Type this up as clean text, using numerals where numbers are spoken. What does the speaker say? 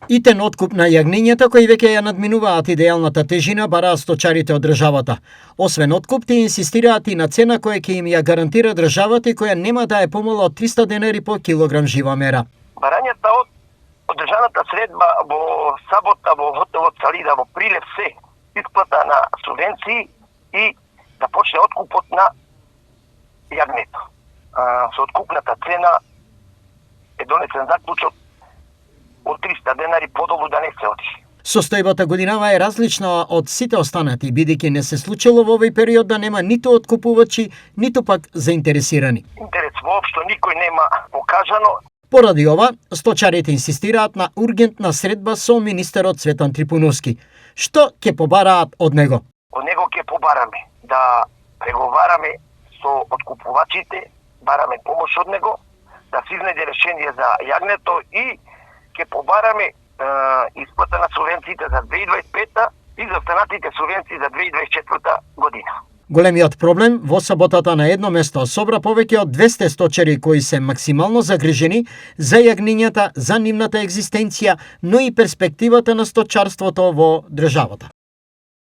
Итен откуп на јагнињата кои веќе ја надминуваат идеалната тежина бараат сточарите од државата. Освен откуп, тие инсистираат и на цена која ќе им ја гарантира државата и која нема да е помала од 300 денари по килограм жива мера. Барањата од одржаната средба во сабота во хотелот Салида во Прилеп се исплата на субвенции и да почне откупот на јагнето. Со откупната цена е донесен заклучок од 300 денари подолу да не се оди. Состојбата годинава е различна од сите останати, бидејќи не се случило во овој период да нема ниту откупувачи, ниту пак заинтересирани. Интерес воопшто никој нема покажано. Поради ова, сточарите инсистираат на ургентна средба со министерот Цветан Трипуновски. Што ќе побараат од него? Од него ќе побараме да преговараме со откупувачите, бараме помош од него, да се изнајде решение за јагнето и ќе побараме исплата на субвенциите за 2025 и за останатите субвенции за 2024 година. Големиот проблем во саботата на едно место собра повеќе од 200 сточари кои се максимално загрижени за јагнињата, за нивната екзистенција, но и перспективата на сточарството во државата.